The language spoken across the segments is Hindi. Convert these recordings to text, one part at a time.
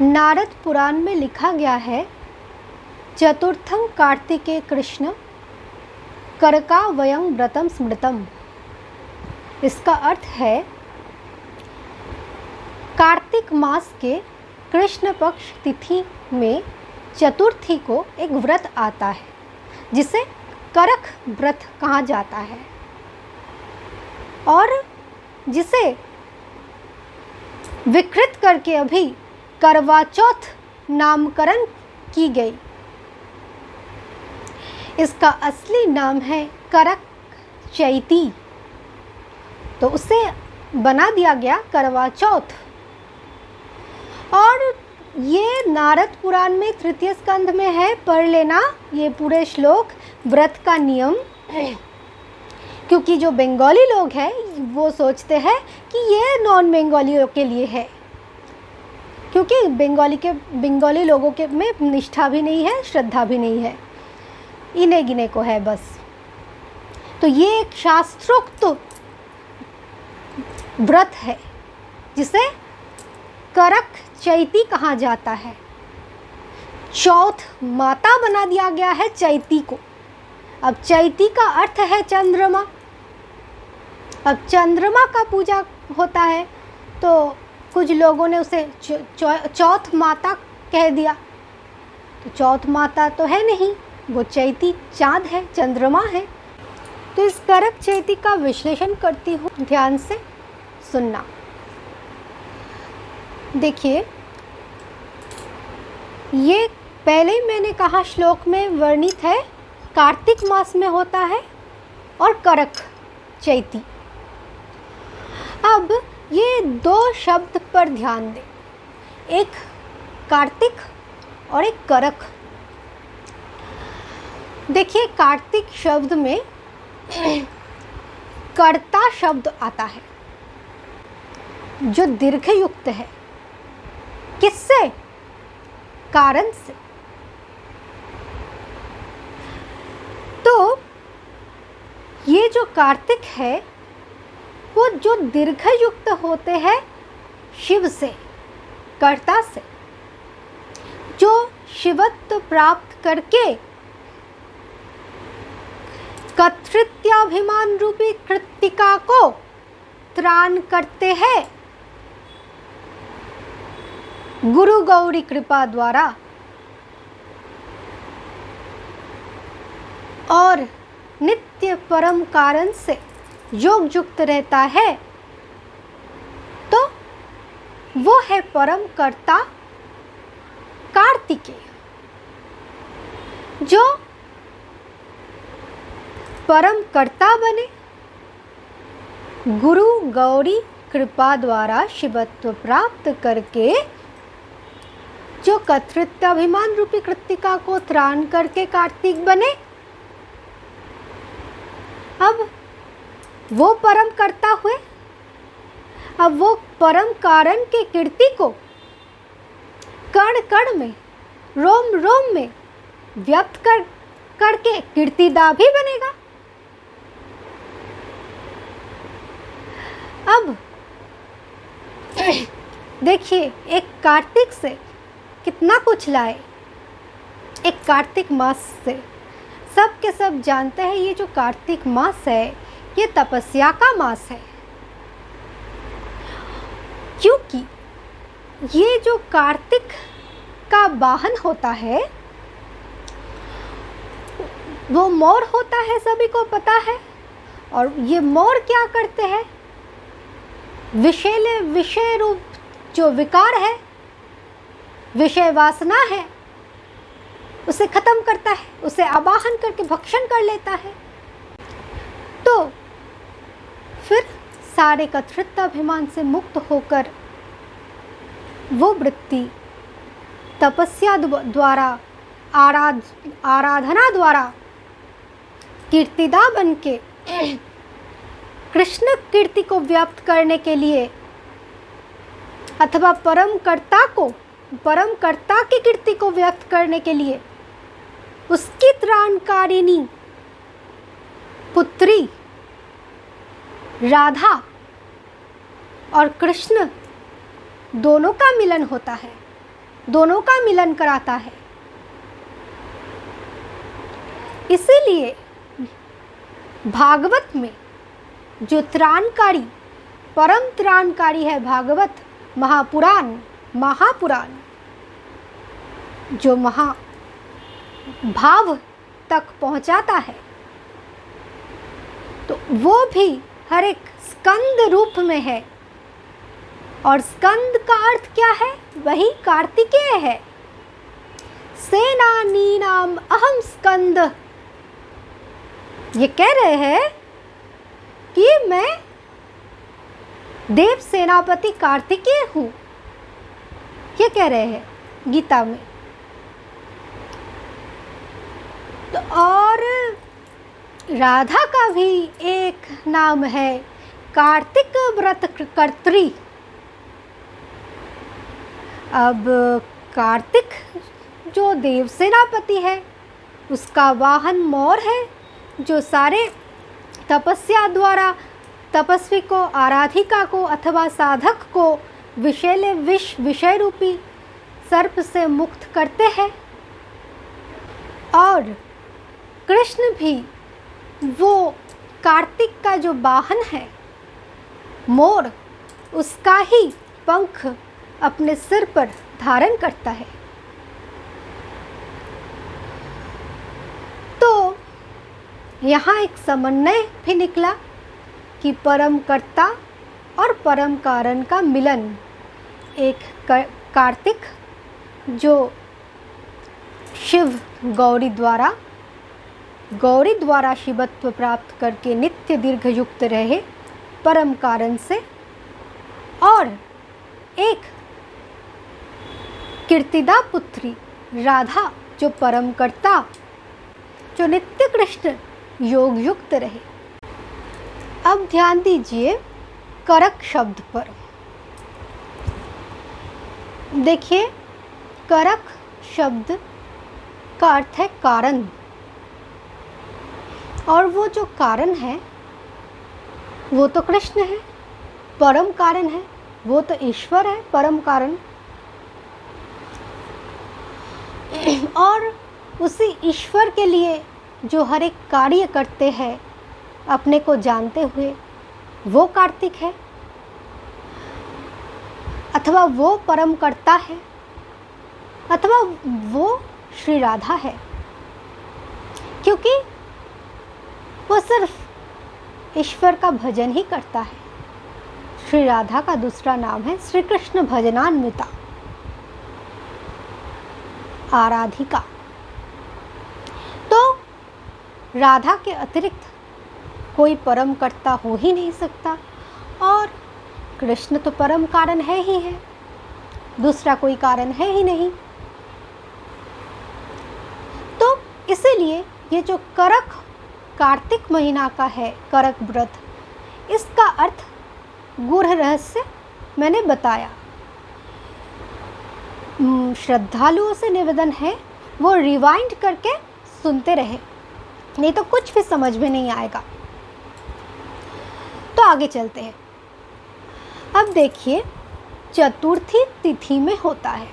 नारद पुराण में लिखा गया है, चतुर्थं कार्तिके कृष्ण करका वयं व्रतम स्मृतम। इसका अर्थ है कार्तिक मास के कृष्ण पक्ष तिथि में चतुर्थी को एक व्रत आता है जिसे करक व्रत कहा जाता है और जिसे विकृत करके अभी करवा चौथ नामकरण की गई। इसका असली नाम है करक चैती, तो उसे बना दिया गया करवा चौथ। और ये नारद पुराण में तृतीय स्कंध में है, पढ़ लेना ये पूरे श्लोक व्रत का नियम। क्योंकि जो बंगाली लोग हैं वो सोचते हैं कि ये नॉन बंगालियों के लिए है, क्योंकि बंगाली लोगों के में निष्ठा भी नहीं है, श्रद्धा भी नहीं है, इन्हें गिने को है बस। तो ये एक शास्त्रोक्त व्रत है जिसे करक चैती कहा जाता है। चौथ माता बना दिया गया है चैती को। अब चैती का अर्थ है चंद्रमा। अब चंद्रमा का पूजा होता है तो कुछ लोगों ने उसे चौथ माता कह दिया। तो चौथ माता तो है नहीं, वो चैती चाँद है, चंद्रमा है। तो इस करक चैती का विश्लेषण करती हूँ, ध्यान से सुनना। देखिए, ये पहले मैंने कहा श्लोक में वर्णित है, कार्तिक मास में होता है और करक चैती। अब ये दो शब्द पर ध्यान दें, एक कार्तिक और एक करक। देखिए, कार्तिक शब्द में कर्ता शब्द आता है जो दीर्घ युक्त है। किससे? कारण से। तो ये जो कार्तिक है वो जो दीर्घ युक्त होते हैं शिव से, कर्ता से, जो शिवत्व प्राप्त करके कर्तृत्वाभिमान रूपी कृत्तिका को त्राण करते हैं गुरु गौरी कृपा द्वारा, और नित्य परम कारण से योग युक्त रहता है, तो वो है परम कर्ता कार्तिकेय। जो परम कर्ता बने, गुरु गौरी कृपा द्वारा शिवत्व प्राप्त करके जो कर्तृत्वाभिमान रूपी कृत्तिका को त्राण करके कार्तिक बने। अब वो परम कर्ता हुए। अब वो परम कारण के कीर्ति को कण कण में, रोम रोम में व्यक्त करके कीर्तिदा भी बनेगा। अब देखिए, एक कार्तिक से कितना कुछ लाए। एक कार्तिक मास से सब के सब जानते हैं, ये जो कार्तिक मास है ये तपस्या का मास है। क्योंकि ये जो कार्तिक का वाहन होता है वो मोर होता है, सभी को पता है। और ये मोर क्या करते हैं? विषय रूप जो विकार है, विषय वासना है, उसे खत्म करता है, उसे आवाहन करके भक्षण कर लेता है। तो फिर सारे कर्तृत्वाभिमान से मुक्त होकर वो वृत्ति तपस्या द्वारा, आराधना द्वारा कीर्तिदा बन के कृष्ण कीर्ति को व्याप्त करने के लिए, अथवा परम कर्ता की कीर्ति को व्यक्त करने के लिए उसकी त्राणकारिणी पुत्री राधा और कृष्ण दोनों का मिलन होता है। दोनों का मिलन कराता है। इसीलिए भागवत में जो त्राणकारी, परम त्राणकारी है भागवत महापुराण, जो भाव तक पहुंचाता है, तो वो भी हर एक स्कंद रूप में है। और स्कंद का अर्थ क्या है? वही कार्तिकेय है। सेनानीनाम अहम स्कंद, ये कह रहे हैं कि मैं देव सेनापति कार्तिकेय हूं, ये कह रहे हैं गीता में। तो और राधा का भी एक नाम है कार्तिक व्रत कर्त्री। अब कार्तिक जो देव सेनापति है, उसका वाहन मोर है, जो सारे तपस्या द्वारा तपस्वी को, आराधिका को अथवा साधक को विषय रूपी सर्प से मुक्त करते हैं। और कृष्ण भी वो कार्तिक का जो वाहन है मोर, उसका ही पंख अपने सिर पर धारण करता है। तो यहाँ एक समन्वय भी निकला कि परम कर्ता और परम कारण का मिलन। एक कार्तिक जो शिव गौरी द्वारा शिवत्व प्राप्त करके नित्य दीर्घ युक्त रहे परम कारण से, और एक कीर्तिदा पुत्री राधा जो परम कर्ता, जो नित्य कृष्ण योग युक्त रहे। अब ध्यान दीजिए करक शब्द पर। देखिए, करक शब्द का अर्थ है कारण, और वो जो कारण है वो तो कृष्ण है, परम कारण है, वो तो ईश्वर है, परम कारण। और उसी ईश्वर के लिए जो हर एक कार्य करते हैं अपने को जानते हुए, वो कार्तिक है, अथवा वो परम कर्ता है, अथवा वो श्री राधा है, क्योंकि वो सिर्फ ईश्वर का भजन ही करता है। श्री राधा का दूसरा नाम है श्री कृष्ण भजनान्विता, आराधिका। तो राधा के अतिरिक्त कोई परम कर्ता हो ही नहीं सकता, और कृष्ण तो परम कारण है ही है, दूसरा कोई कारण है ही नहीं। तो इसीलिए ये जो करक कार्तिक महीना का है, करक व्रत, इसका अर्थ गूढ़ रहस्य मैंने बताया। श्रद्धालुओं से निवेदन है वो रिवाइंड करके सुनते रहे, नहीं तो कुछ भी समझ में नहीं आएगा। तो आगे चलते हैं। अब देखिए, चतुर्थी तिथि में होता है।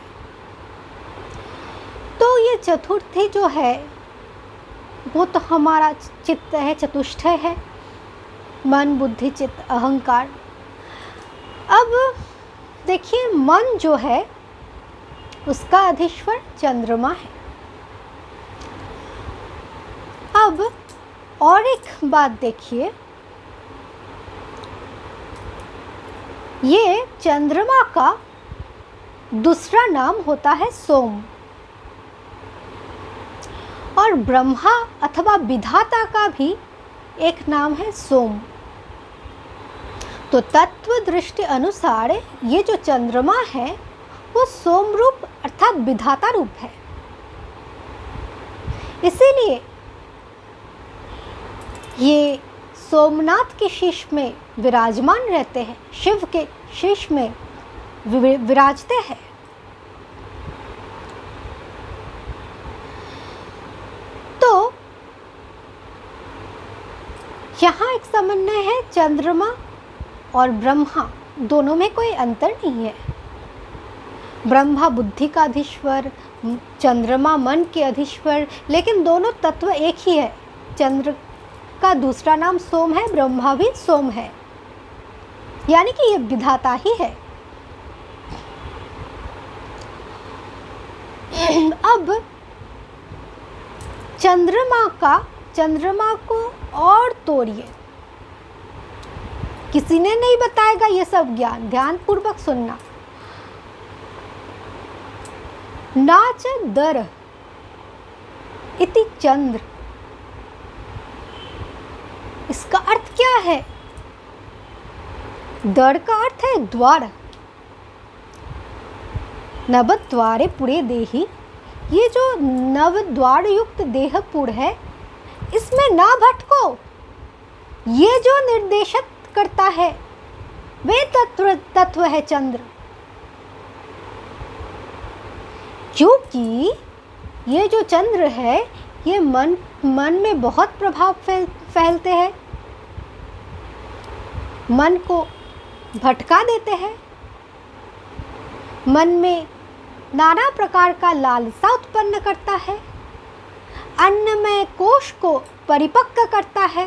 तो ये चतुर्थी जो है वो तो हमारा चित्त है, चतुष्टय है, मन बुद्धि चित्त अहंकार। अब देखिए, मन जो है उसका अधीश्वर चंद्रमा है। अब और एक बात देखिए, ये चंद्रमा का दूसरा नाम होता है सोम, और ब्रह्मा अथवा विधाता का भी एक नाम है सोम। तो तत्व दृष्टि अनुसार ये जो चंद्रमा है वो सोम रूप अर्थात विधाता रूप है। इसीलिए ये सोमनाथ के शीश में विराजमान रहते हैं, शिव के शीश में विराजते हैं। तो यहाँ एक समन्वय है, चंद्रमा और ब्रह्मा दोनों में कोई अंतर नहीं है। ब्रह्मा बुद्धि का अधीश्वर, चंद्रमा मन के अधीश्वर, लेकिन दोनों तत्व एक ही है। चंद्र का दूसरा नाम सोम है, ब्रह्मा भी सोम है, यानी कि ये विधाता ही है। अब चंद्रमा को और तोड़िए, किसी ने नहीं बताएगा ये सब ज्ञान, ध्यान पूर्वक सुनना। नाच दर इति चंद्र, इसका अर्थ क्या है? दर का अर्थ है द्वार। नव द्वारे पुरे देही, ये जो नव द्वार युक्त देहपुर है, इसमें ना भटको। ये जो निर्देशित करता है वे तत्व है चंद्र। क्योंकि ये जो चंद्र है ये मन में बहुत प्रभाव फैलते हैं, मन को भटका देते हैं, मन में नाना प्रकार का लालसा उत्पन्न करता है, अन्नमय कोश को परिपक्व करता है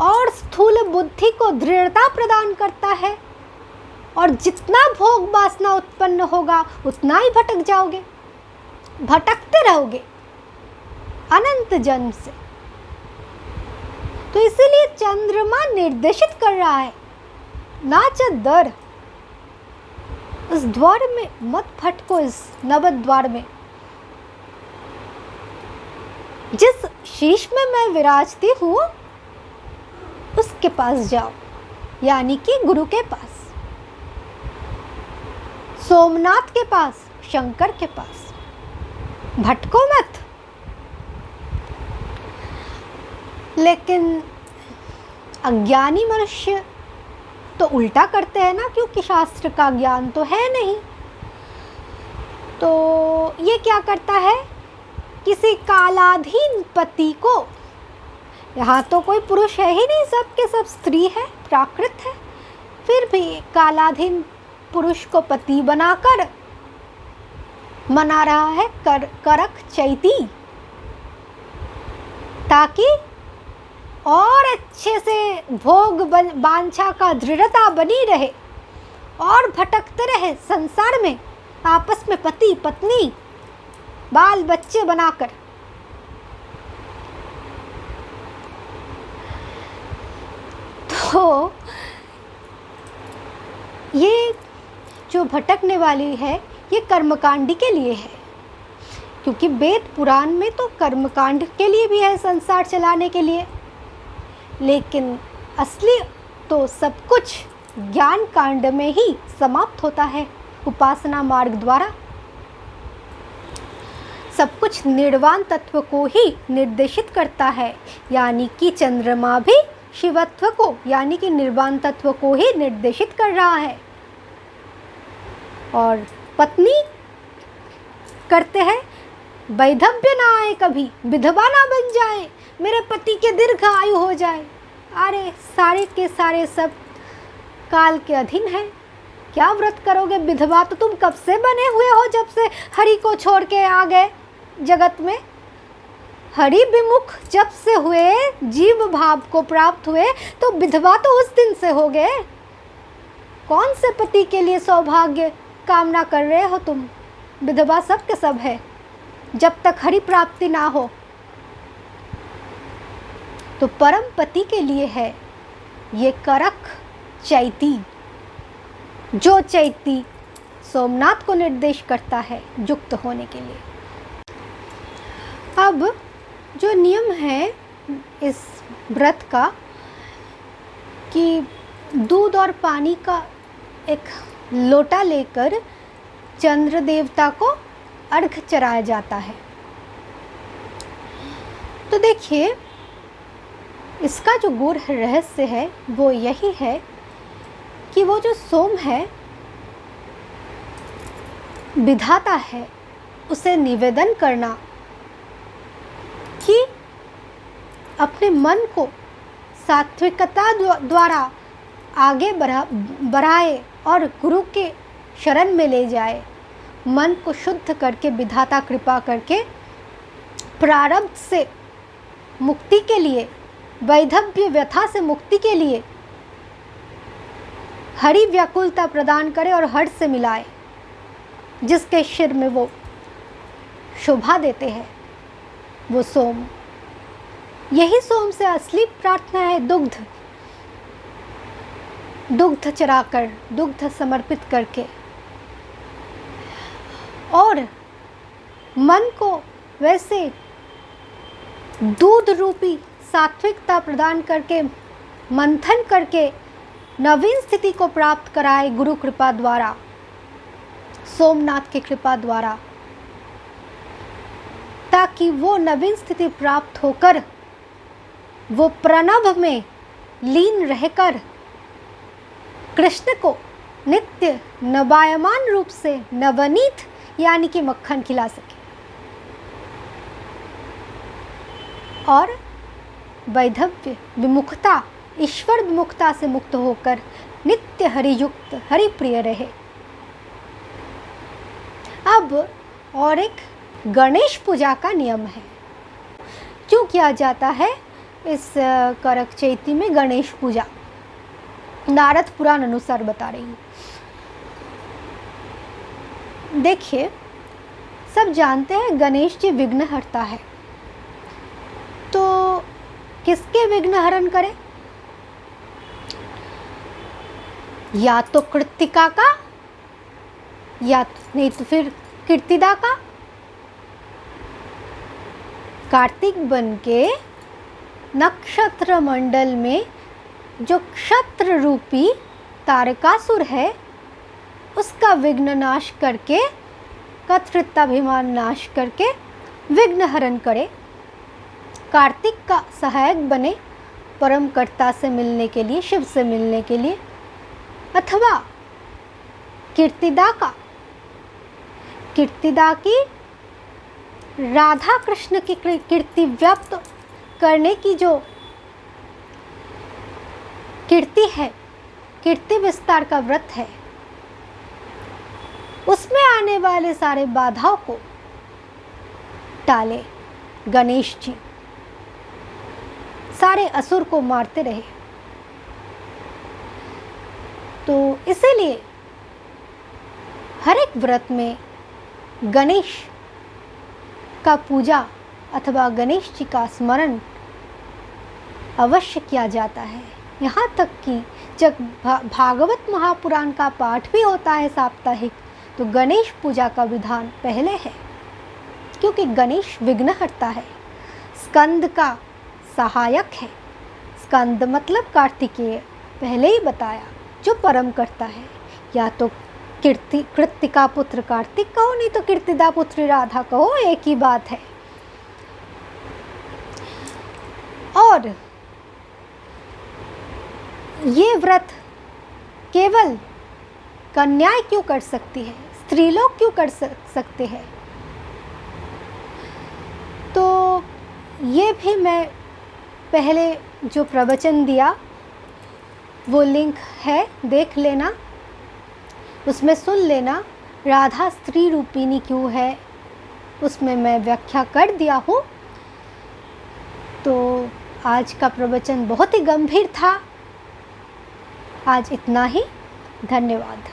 और स्थूल बुद्धि को दृढ़ता प्रदान करता है। और जितना भोग वासना उत्पन्न होगा उतना ही भटक जाओगे, भटकते रहोगे अनंत जन्म से। तो इसीलिए चंद्रमा निर्देशित कर रहा है, नाच दर, इस द्वार में मत भटको, इस नव द्वार में। जिस शीश में मैं विराजती हूँ उसके पास जाओ, यानी कि गुरु के पास, सोमनाथ के पास, शंकर के पास। भटको मत। लेकिन अज्ञानी मनुष्य तो उल्टा करते हैं ना, क्योंकि शास्त्र का ज्ञान तो है नहीं। तो ये क्या करता है, किसी कालाधीन पति को, यहाँ तो कोई पुरुष है ही नहीं, सब के सब स्त्री है, प्राकृत है, फिर भी कालाधीन पुरुष को पति बनाकर मना रहा है करक चैती, ताकि और अच्छे से भोग वांछा का दृढ़ता बनी रहे और भटकते रहे संसार में, आपस में पति पत्नी बाल बच्चे बनाकर। तो ये जो भटकने वाली है ये कर्मकांडी के लिए है, क्योंकि वेद पुराण में तो कर्मकांड के लिए भी है, संसार चलाने के लिए। लेकिन असली तो सब कुछ ज्ञान कांड में ही समाप्त होता है, उपासना मार्ग द्वारा। सब कुछ निर्वाण तत्व को ही निर्देशित करता है, यानी कि चंद्रमा भी शिवत्व को, यानी कि निर्वाण तत्व को ही निर्देशित कर रहा है। और पत्नी करते हैं वैधव्य ना आए, कभी विधवा ना बन जाए, मेरे पति के दीर्घ आयु हो जाए। अरे सारे के सारे सब काल के अधीन है, क्या व्रत करोगे? विधवा तो तुम कब से बने हुए हो, जब से हरि को छोड़ के आ गए जगत में। हरि विमुख जब से हुए, जीव भाव को प्राप्त हुए, तो विधवा तो उस दिन से हो गए। कौन से पति के लिए सौभाग्य कामना कर रहे हो तुम? विधवा सब के सब है जब तक हरि प्राप्ति ना हो। तो परम पति के लिए है ये करक चैती, जो चैती सोमनाथ को निर्देश करता है युक्त होने के लिए। अब जो नियम है इस व्रत का कि दूध और पानी का एक लोटा लेकर चंद्र देवता को अर्घ चढ़ाया जाता है। तो देखिए इसका जो गूढ़ रहस्य है वो यही है कि वो जो सोम है, विधाता है, उसे निवेदन करना कि अपने मन को सात्विकता द्वारा आगे बढ़ाए और गुरु के शरण में ले जाए, मन को शुद्ध करके विधाता कृपा करके प्रारब्ध से मुक्ति के लिए, वैधव्य व्यथा से मुक्ति के लिए हरि व्याकुलता प्रदान करे और हर्ष से मिलाए, जिसके शिर में वो शोभा देते हैं, वो सोम। यही सोम से असली प्रार्थना है। दुग्ध चराकर, दुग्ध समर्पित करके और मन को वैसे दूध रूपी सात्विकता प्रदान करके, मंथन करके नवीन स्थिति को प्राप्त कराए गुरु कृपा द्वारा, सोमनाथ की कृपा द्वारा, ताकि वो नवीन स्थिति प्राप्त होकर वो प्रणव में लीन रहकर कृष्ण को नित्य नवायमान रूप से नवनीत यानी कि मक्खन खिला सके और वैधव्य विमुखता, ईश्वर विमुखता से मुक्त होकर नित्य हरियुक्त, हरिप्रिय रहे। अब और एक गणेश पूजा का नियम है। क्यों किया जाता है इस करक चैती में गणेश पूजा? नारद पुराण अनुसार बता रही हूँ। देखिए, सब जानते हैं गणेश जी विघ्नहर्ता है, तो किसके विघ्न हरण करें? या तो कृत्तिका का, या नहीं तो फिर कीर्तिदा का। कार्तिक बन के नक्षत्र मंडल में जो क्षत्र रूपी तारकासुर है, उसका विघ्न नाश करके, कर्तृत्वाभिमान नाश करके विघ्न हरण करे। कार्तिक का सहायक बने परम कर्ता से मिलने के लिए, शिव से मिलने के लिए, अथवा कीर्तिदा का, कीर्तिदा की राधा कृष्ण की कीर्ति व्याप्त करने की जो कीर्ति है, कीर्ति विस्तार का व्रत है, उसमें आने वाले सारे बाधाओं को टाले गणेश जी, सारे असुर को मारते रहे। तो इसीलिए हर एक व्रत में गणेश का पूजा अथवा गणेश जी का स्मरण अवश्य किया जाता है। यहाँ तक कि जब भागवत महापुराण का पाठ भी होता है साप्ताहिक, तो गणेश पूजा का विधान पहले है, क्योंकि गणेश विघ्नहर्ता है, स्कंद का सहायक है। स्कंद मतलब कार्तिकेय, पहले ही बताया, जो परम करता है। या तो कृत्तिका पुत्र कार्तिक कहो, नहीं तो कीर्तिदा पुत्री राधा कहो, एक ही बात है। और ये व्रत केवल कन्याएं क्यों कर सकती है, स्त्रीलोग क्यों कर सकते हैं? तो ये भी मैं पहले जो प्रवचन दिया वो लिंक है, देख लेना, उसमें सुन लेना। राधा स्त्री रूपिणी क्यों है, उसमें मैं व्याख्या कर दिया हूँ। तो आज का प्रवचन बहुत ही गंभीर था। आज इतना ही। धन्यवाद।